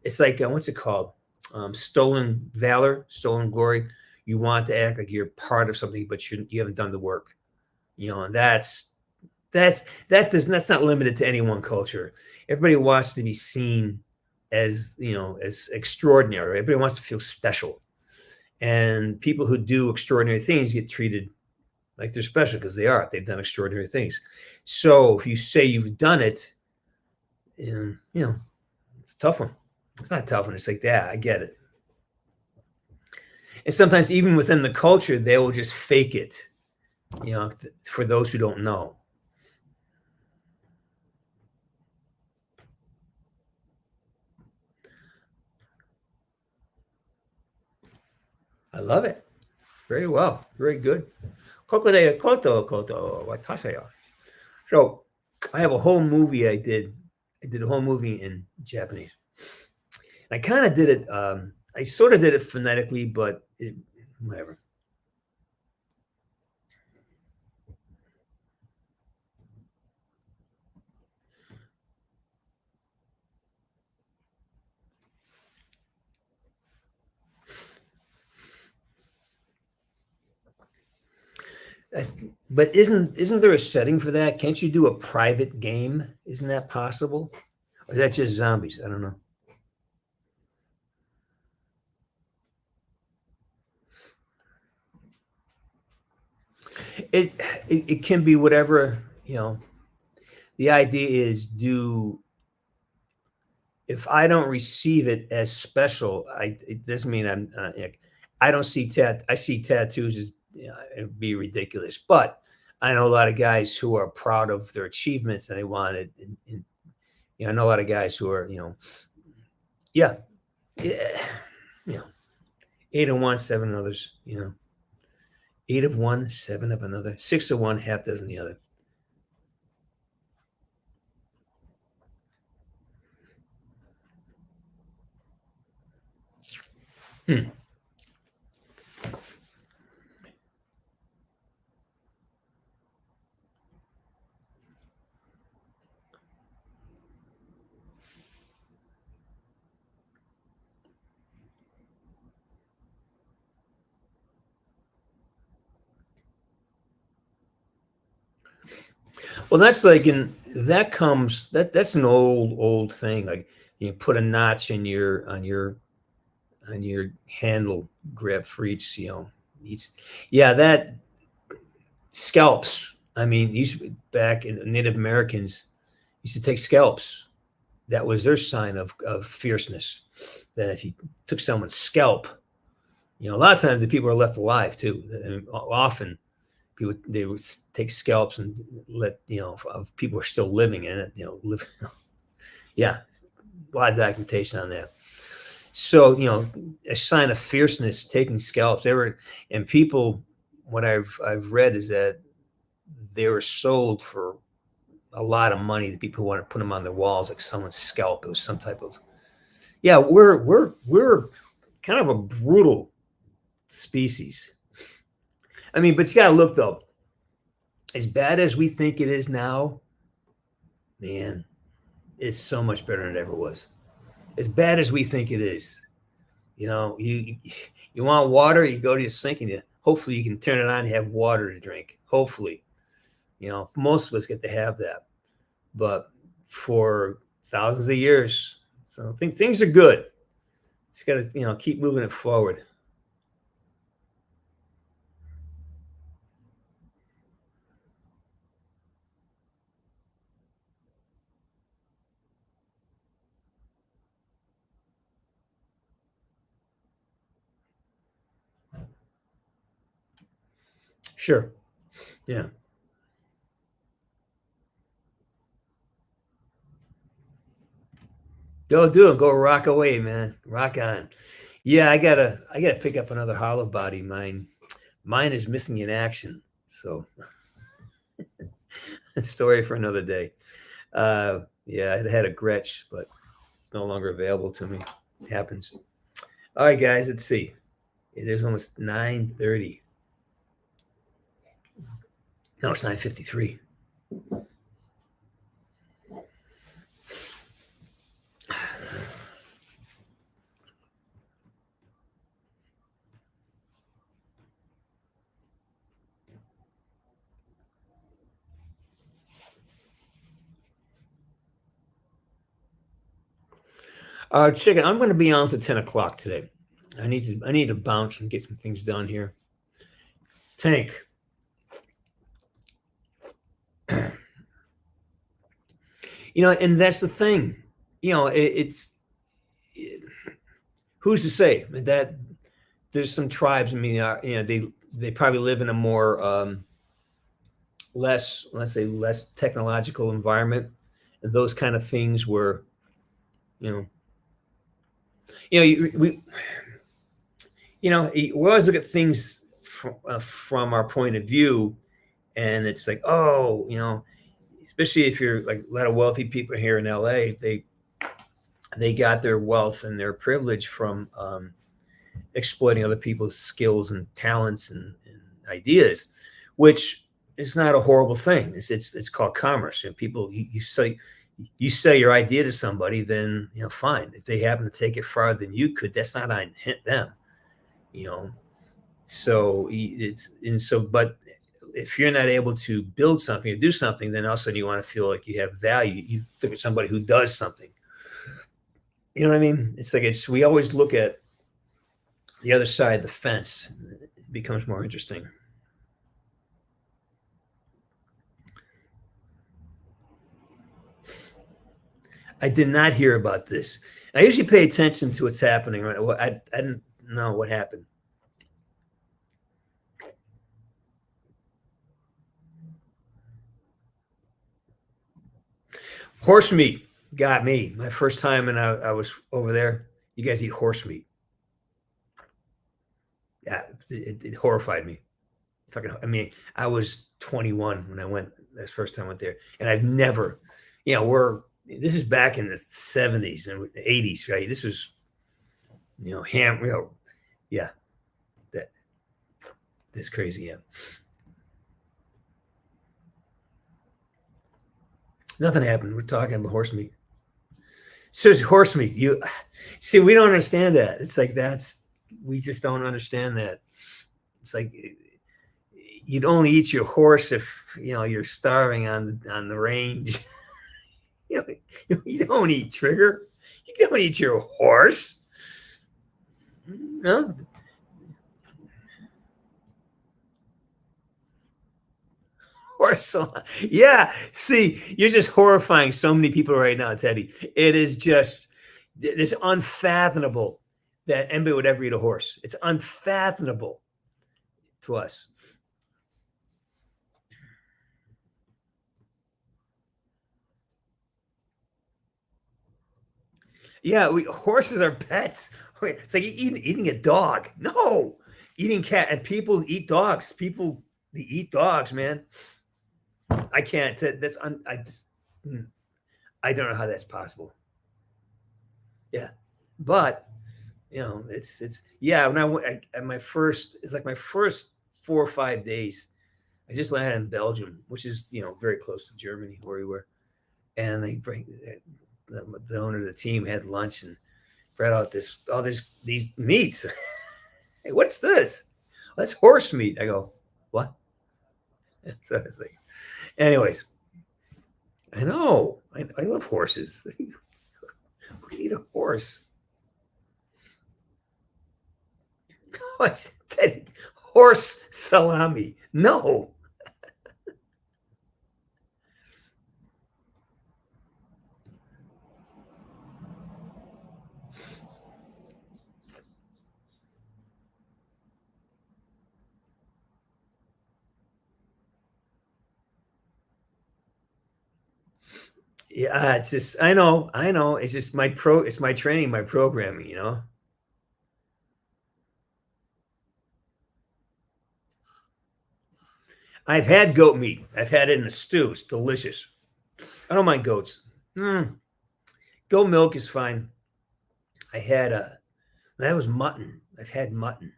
It's like what's it called? Stolen valor, stolen glory. You want to act like you're part of something, but you haven't done the work. And that's not limited to any one culture. Everybody wants to be seen as extraordinary. Everybody wants to feel special, and people who do extraordinary things get treated like they're special because they are. They've done extraordinary things. So if you say you've done it, it's a tough one. It's not a tough one. It's like, yeah, I get it. And sometimes even within the culture, they will just fake it. For those who don't know. I love it. Very well. Very good. Koto de koto koto watashi yo. So I have a whole movie I did. I did a whole movie in Japanese. I kind of did it. I sort of did it phonetically, but whatever. But isn't there a setting for that? Can't you do a private game? Isn't that possible? Or is that just zombies? I don't know. It can be whatever. The idea is if I don't receive it as special, it doesn't mean I'm. I don't see I see tattoos as it'd be ridiculous, but I know a lot of guys who are proud of their achievements and they want it. I know a lot of guys who are, yeah, yeah, 8 of one, 7 others. 8 of one, 7 of another, 6 of one, half dozen the other. Hmm. Well, that's like that's an old thing. Like you put a notch in your handle grip for each yeah, that scalps. I mean, back in Native Americans used to take scalps. That was their sign of fierceness. That if you took someone's scalp, a lot of times the people are left alive too. And often people they would take scalps and let of people who are still living in it. Live. Yeah, a lot of documentation on that. So a sign of fierceness, taking scalps. They were and people. What I've read is that they were sold for a lot of money to people who want to put them on their walls, like someone's scalp. It was some type of yeah. We're kind of a brutal species. I mean, but you got to look though. As bad as we think it is now, man, it's so much better than it ever was. As bad as we think it is, you want water, you go to your sink and hopefully you can turn it on and have water to drink. Hopefully, most of us get to have that. But for thousands of years, so I think things are good. It's got to keep moving it forward. Sure. Yeah. Go do it. Go rock away, man. Rock on. Yeah, I gotta pick up another hollow body. Mine is missing in action. So story for another day. Yeah, I had a Gretsch, but it's no longer available to me. It happens. All right, guys, let's see. It is almost 9:30. No, it's 9:53. Chicken, I'm going to be on to 10 o'clock today. I need to bounce and get some things done here. Tank. And that's the thing. It's who's to say that there's some tribes. I mean, they probably live in a more less, let's say, less technological environment, and those kind of things where you know, we always look at things from our point of view, and it's like, oh, especially if you're like a lot of wealthy people here in LA, they got their wealth and their privilege from exploiting other people's skills and talents and ideas, which is not a horrible thing. It's called commerce. People you sell your idea to somebody, then fine. If they happen to take it farther than you could, that's not on them. You know, but if you're not able to build something or do something, then all of a sudden you want to feel like you have value. You look at somebody who does something. You know what I mean? It's like we always look at the other side of the fence. It becomes more interesting. I did not hear about this. I usually pay attention to what's happening. Right? Well, I didn't know what happened. Horse meat got me. My first time, and I was over there. You guys eat horse meat. Yeah, it horrified me. Fucking, I mean, I was 21 when I went this first time I went there, and I've never, this is back in the 70s and 80s, right? This was, ham, Yeah, that's crazy. Yeah, nothing happened. We're talking about horse meat. So it's horse meat. You see, we don't understand that. It's like we just don't understand that. It's like you'd only eat your horse if you're starving on the range. you, you don't eat trigger. You don't eat your horse. No, horse. Yeah. See, you're just horrifying so many people right now, Teddy. It is just it's unfathomable that anybody would ever eat a horse. It's unfathomable to us. Yeah, horses are pets. It's like eating a dog. No, eating cat and people eat dogs. People they eat dogs, man. I can't. I don't know how that's possible. Yeah, but it's yeah. When I went at my first, it's like my first 4 or 5 days. I just landed in Belgium, which is very close to Germany where we were, and they bring the owner of the team had lunch and brought out these meats. Hey, what's this? Well, that's horse meat. I go, what? So it's like, anyways, I know. I love horses. Who can eat a horse? I said, horse salami. No. Yeah, it's just I know. It's just it's my training, my programming. I've had goat meat. I've had it in a stew. It's delicious. I don't mind goats. Goat milk is fine. I had that was mutton. I've had mutton,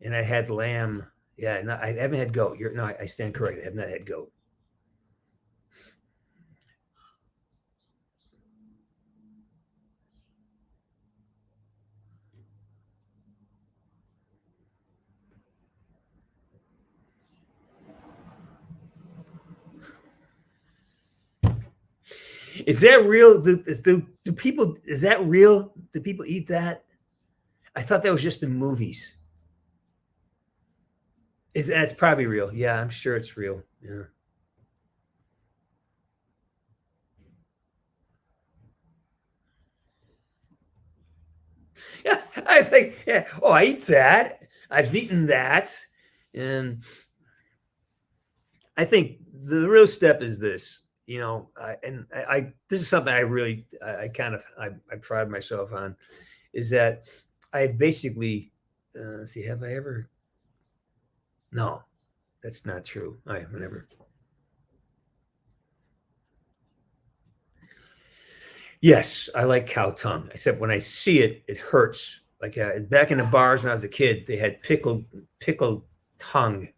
and I had lamb. Yeah, no, I haven't had goat. No, I stand corrected. I have not had goat. Is that real? Do people? Is that real? Do people eat that? I thought that was just in movies. Is that's probably real? Yeah, I'm sure it's real. Yeah. Yeah, I was like, yeah. Oh, I eat that. I've eaten that, and I think the real step is this. This is something I really, I kind of, I pride myself on, is that I basically, let's see, have I ever? No, that's not true. I whatever. Yes, I like cow tongue. Except when I see it, it hurts. Like back in the bars when I was a kid, they had pickled tongue,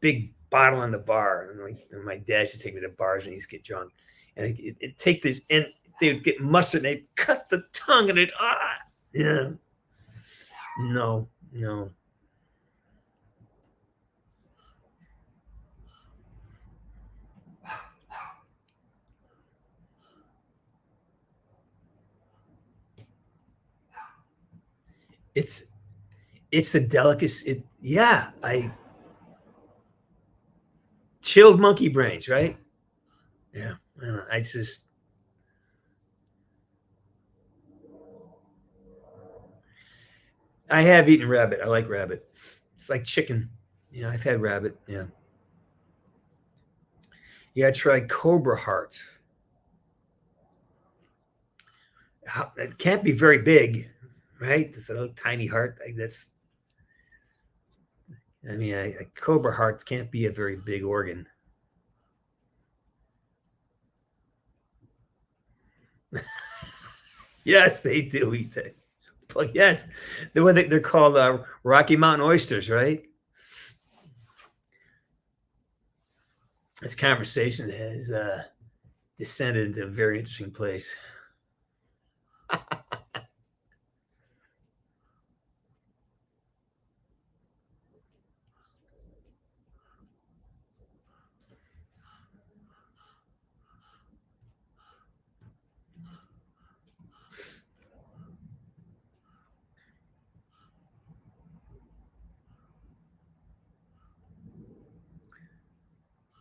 big bottle in the bar. And my dad used to take me to bars and he used to get drunk, and it take this and they would get mustard and they'd cut the tongue and it yeah, no, no. It's it's a delicacy. Yeah, I chilled monkey brains, right? Yeah, I just I have eaten rabbit. I like rabbit. It's like chicken. Yeah, I've had rabbit. Yeah. Yeah, I tried Cobra Heart. It can't be very big, right? This little tiny heart. That's. I mean, Cobra Hearts can't be a very big organ. Yes, they do eat that. But yes, they're called Rocky Mountain oysters, right? This conversation has descended into a very interesting place.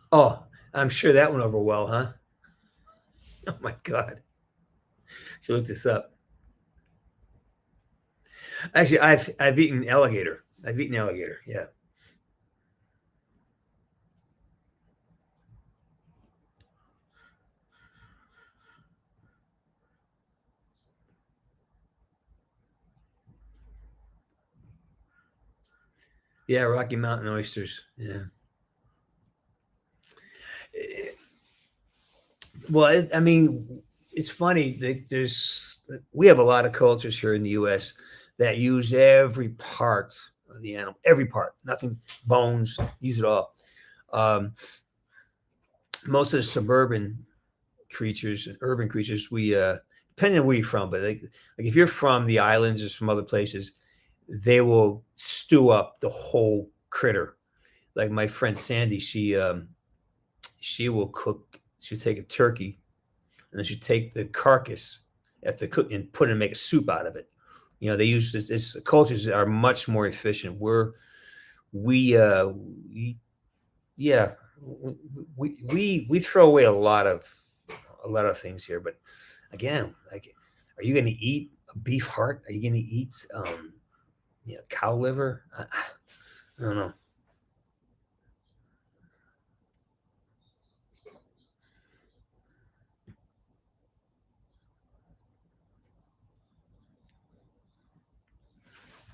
Oh, I'm sure that went over well, huh? Oh my God. She looked this up. Actually, I've eaten alligator. I've eaten alligator. Yeah. Yeah, Rocky Mountain oysters. Yeah. Eh, Well, I mean, it's funny that we have a lot of cultures here in the U.S. that use every part of the animal, every part, nothing, bones, use it all. Um, Most of the suburban creatures and urban creatures, we depending on where you're from, but like if you're from the islands or some other places, they will stew up the whole critter. Like my friend Sandy, she will cook. She'll take a turkey and then she'll take the carcass after cook and put it and make a soup out of it. You know, they use this cultures are much more efficient. We yeah, we throw away a lot of things here, but again, like, are you going to eat a beef heart? Are you going to eat cow liver? I don't know.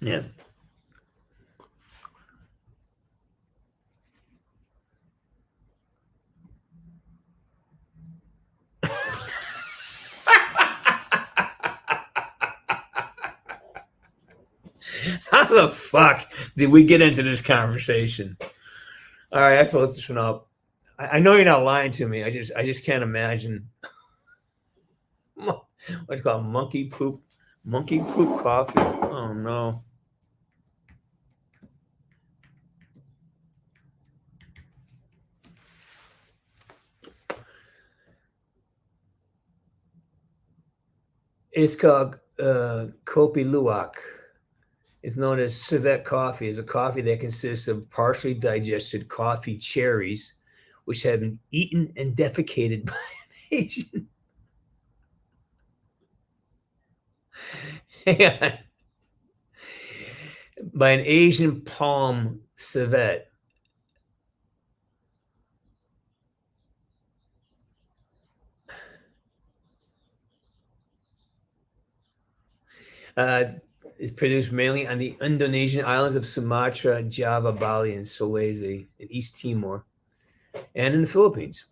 Yeah. How the fuck did we get into this conversation? All right, I thought this one up. I know you're not lying to me. I just can't imagine what's it called monkey poop coffee. Oh no. It's called Kopi Luwak. It's known as civet coffee. It's a coffee that consists of partially digested coffee cherries, which have been eaten and defecated by an Asian, by an Asian palm civet. Uh, it's produced mainly on the Indonesian islands of Sumatra, Java, Bali, and Sulawesi in East Timor, and in the Philippines.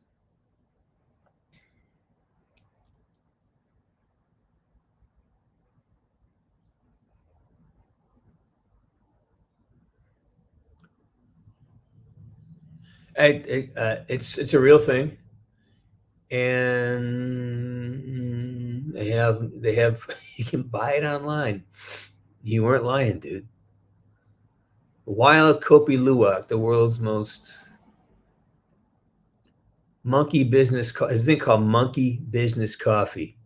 It's a real thing, and they have you can buy it online. You weren't lying, dude. Wild Kopi Luwak, the world's most monkey business. There's a thing called monkey business coffee.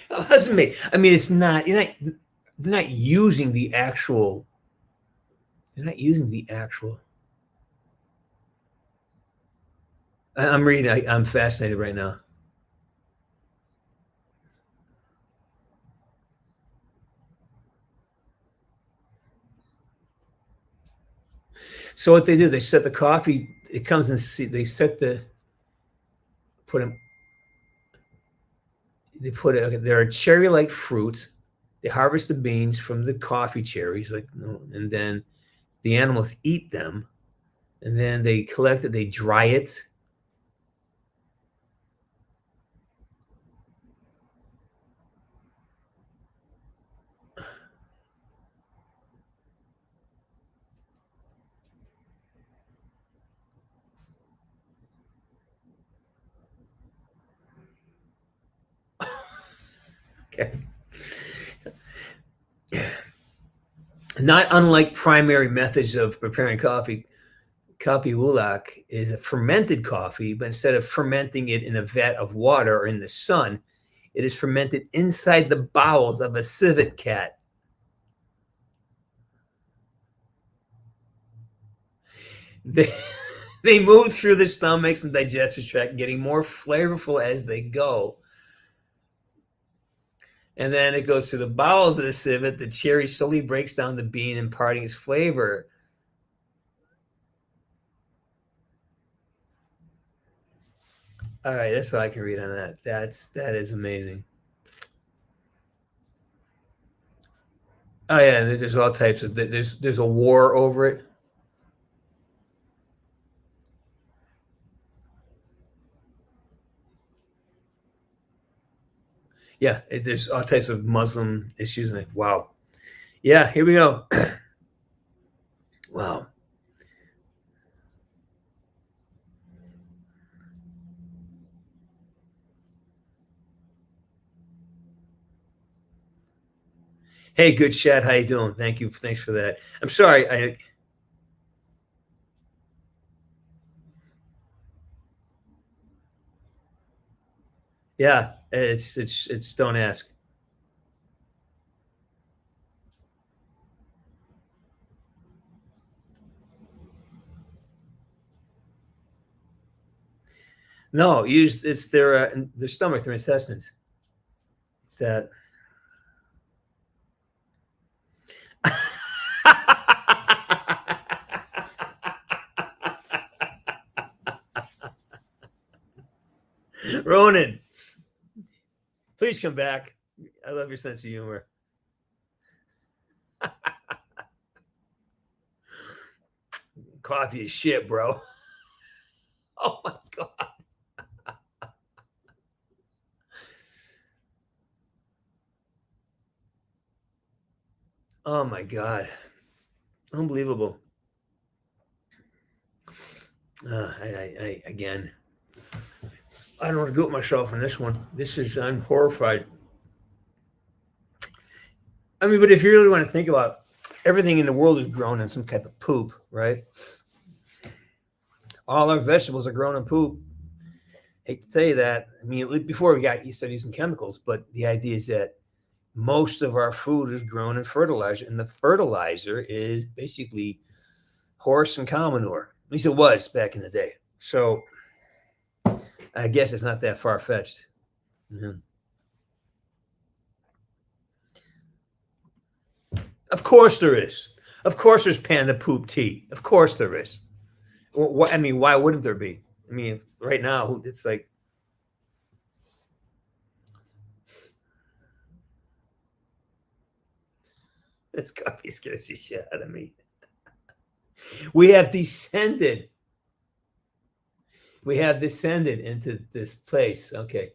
It doesn't make. I mean, it's not. You're not. They're not using the actual. They're not using the actual. I'm reading. I'm fascinated right now. So what they do, they set the coffee. It comes in. They set the put them. They put it. Okay, they're a cherry-like fruit. They harvest the beans from the coffee cherries, and then the animals eat them, and then they collect it. They dry it. Okay. Not unlike primary methods of preparing coffee, Kapi Wulak is a fermented coffee, but instead of fermenting it in a vat of water or in the sun, it is fermented inside the bowels of a civet cat. They, they move through the stomachs and digestive tract, getting more flavorful as they go. And then it goes through the bowels of the civet. The cherry slowly breaks down the bean, imparting its flavor. All right, that's all I can read on that. That is amazing. Oh yeah, there's all types of there's a war over it. Yeah, there's all types of Muslim issues in it. Wow. Yeah, here we go. Wow. Hey, good chat. How you doing? Thank you. Thanks for that. I'm sorry. Yeah, it's don't ask. No, it's their stomach, their intestines. It's that. Ronan, please come back. I love your sense of humor. Coffee is shit, bro. Oh my god. Oh my god. Unbelievable. Again, I don't want to go with myself on this one. I'm horrified. I mean, but if you really want to think about everything in the world is grown in some type of poop, right? All our vegetables are grown in poop. Hate to tell you that. I mean, before you started using chemicals, but the idea is that most of our food is grown in fertilizer, and the fertilizer is basically horse and cow manure. At least it was back in the day. So I guess it's not that far fetched. Mm-hmm. Of course there is. Of course there's panda poop tea. Of course there is. I mean, why wouldn't there be? I mean, right now it's like this coffee scares the shit out of me. We have descended into this place. Okay.